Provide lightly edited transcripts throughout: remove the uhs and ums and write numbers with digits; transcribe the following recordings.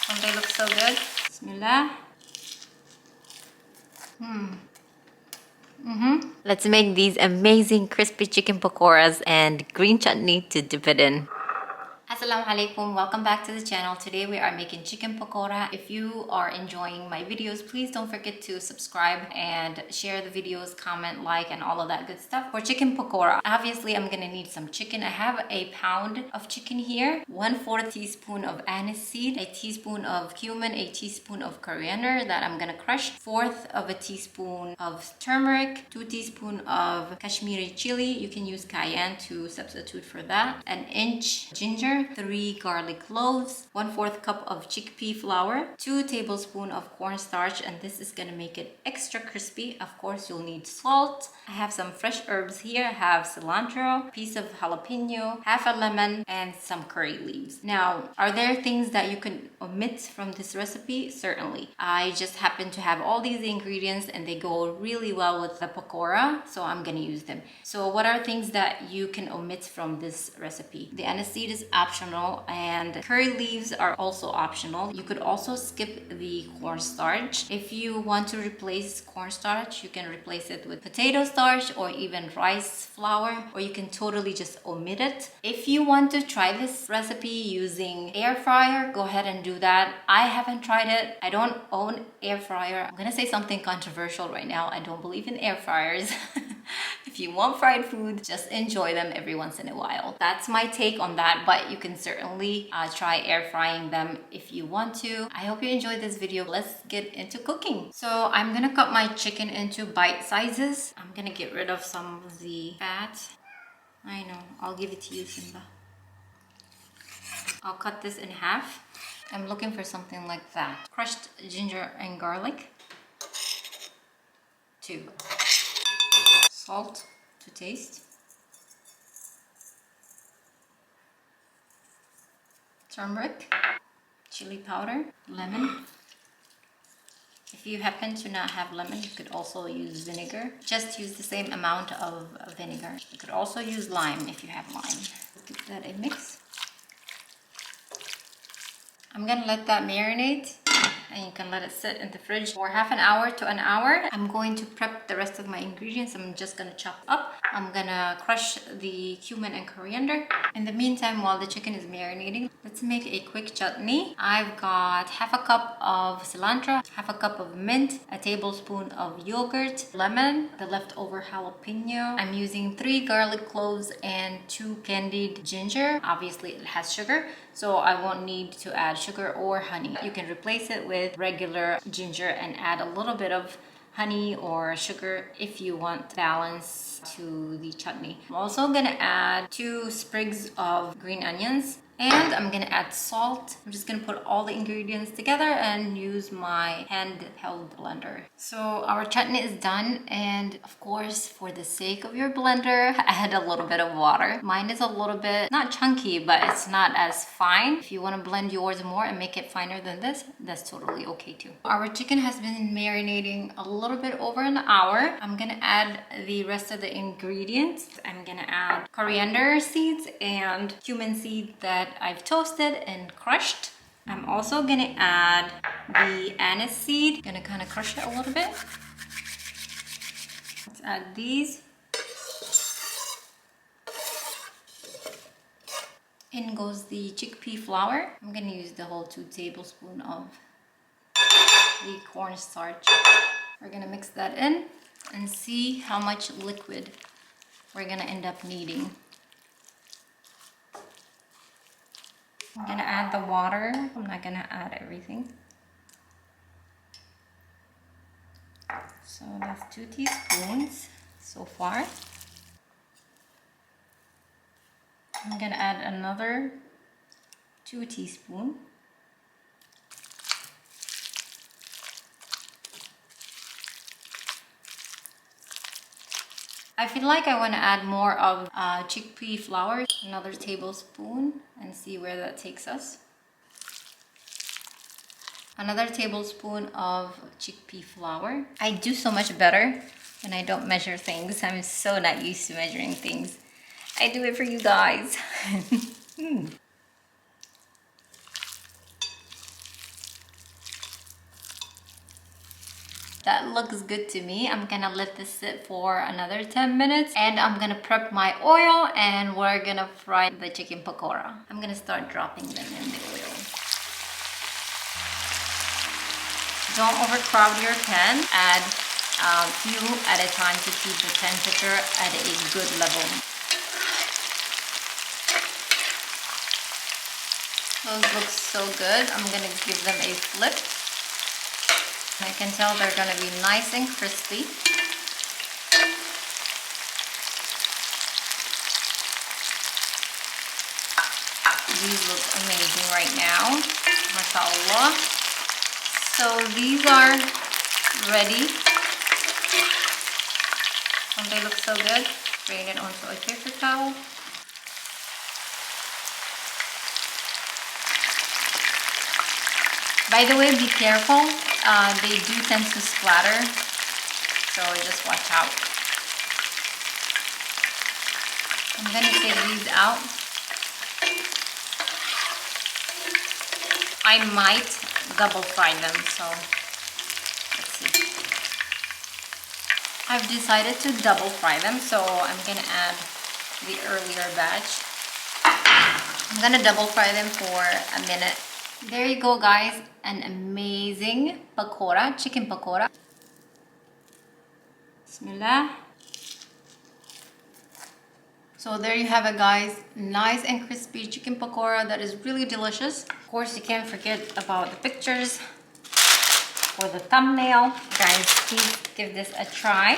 Don't they look so good? Bismillah. Let's make these amazing crispy chicken pakoras and green chutney to dip it in. Assalamu alaikum, welcome back to the channel. Today we are making chicken pakora. If you are enjoying my videos, please don't forget to subscribe and share the videos, comment, like, and all of that good stuff. For chicken pakora, obviously I'm gonna need some chicken. I have a pound of chicken here, 1/4 teaspoon of anise seed, a teaspoon of cumin, a teaspoon of coriander that I'm gonna crush, 1/4 of a teaspoon of turmeric, 2 teaspoons of kashmiri chili. You can use cayenne to substitute for that, an inch ginger, 3 garlic cloves, 1/4 cup of chickpea flour, 2 tablespoons of cornstarch, and this is gonna make it extra crispy. Of course, you'll need salt. I have some fresh herbs here. I have cilantro, piece of jalapeño, half a lemon, and some curry leaves. Now, are there things that you can omit from this recipe? Certainly. I just happen to have all these ingredients and they go really well with the pakora, so I'm gonna use them. So what are things that you can omit from this recipe? The anise seed is optional and curry leaves are also optional. You could also skip the cornstarch. If you want to replace cornstarch, you can replace it with potato starch or even rice flour, or you can totally just omit it. If you want to try this recipe using air fryer, go ahead and do that. I haven't tried it. I don't own air fryer. I'm gonna say something controversial right now. I don't believe in air fryers. If you want fried food, just enjoy them every once in a while. That's my take on that, but you can certainly try air frying them if you want to. I hope you enjoyed this video. Let's get into cooking. So I'm gonna cut my chicken into bite sizes. I'm gonna get rid of some of the fat. I know, I'll give it to you, Simba. I'll cut this in half. I'm looking for something like that. Crushed ginger and garlic. 2. Salt to taste. Turmeric. Chili powder. Lemon. If you happen to not have lemon, you could also use vinegar. Just use the same amount of vinegar. You could also use lime if you have lime. Give that a mix. I'm gonna let that marinate, and you can let it sit in the fridge for half an hour to an hour. I'm going to prep the rest of my ingredients. I'm just gonna chop up. I'm gonna crush the cumin and coriander. In the meantime, while the chicken is marinating, let's make a quick chutney. I've got half a cup of cilantro, half a cup of mint, a tablespoon of yogurt, lemon, the leftover jalapeno. I'm using 3 garlic cloves and 2 candied ginger. Obviously, it has sugar, so I won't need to add sugar or honey. You can replace it with regular ginger and add a little bit of honey or sugar if you want balance to the chutney. I'm also gonna add 2 sprigs of green onions, and I'm gonna add salt. I'm just gonna put all the ingredients together and use my handheld blender. So our chutney is done, and of course, for the sake of your blender, add a little bit of water. Mine is a little bit, not chunky, but it's not as fine. If you wanna blend yours more and make it finer than this, that's totally okay too. Our chicken has been marinating a little bit over an hour. I'm gonna add the rest of the ingredients. I'm gonna add coriander seeds and cumin seed that I've toasted and crushed. I'm also gonna add the anise seed. Gonna kind of crush it a little bit. Let's add these. In goes the chickpea flour. I'm gonna use the whole 2 tablespoons of the cornstarch. We're gonna mix that in and see how much liquid we're gonna end up needing. I'm gonna add the water. I'm not gonna add everything. So that's 2 teaspoons so far. I'm gonna add another 2 teaspoons. I feel like I want to add more of chickpea flour, another tablespoon, and see where that takes us. Another tablespoon of chickpea flour. I do so much better when I don't measure things. I'm so not used to measuring things. I do it for you guys. That looks good to me. I'm gonna let this sit for another 10 minutes and I'm gonna prep my oil and we're gonna fry the chicken pakora. I'm gonna start dropping them in the oil. Don't overcrowd your pan. Add a few at a time to keep the temperature at a good level. Those look so good. I'm gonna give them a flip. I can tell they're gonna be nice and crispy. These look amazing right now. MashaAllah. So these are ready. Don't they look so good? Drain it onto a paper towel. By the way, be careful. They do tend to splatter, so just watch out. I'm gonna take these out. I might double fry them, so let's see. I've decided to double fry them, so I'm gonna add the earlier batch. I'm gonna double fry them for a minute. There you go, guys, an amazing pakora, chicken pakora. Bismillah. So there you have it, guys, nice and crispy chicken pakora that is really delicious. Of course, you can't forget about the pictures for the thumbnail. Guys, please give this a try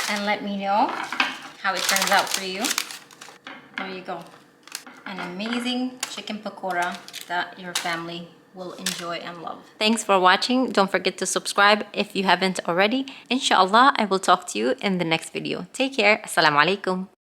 and let me know how it turns out for you. There you go, an amazing chicken pakora that your family will enjoy and love. Thanks for watching. Don't forget to subscribe if you haven't already. Inshallah, I will talk to you in the next video. Take care. Assalamu alaikum.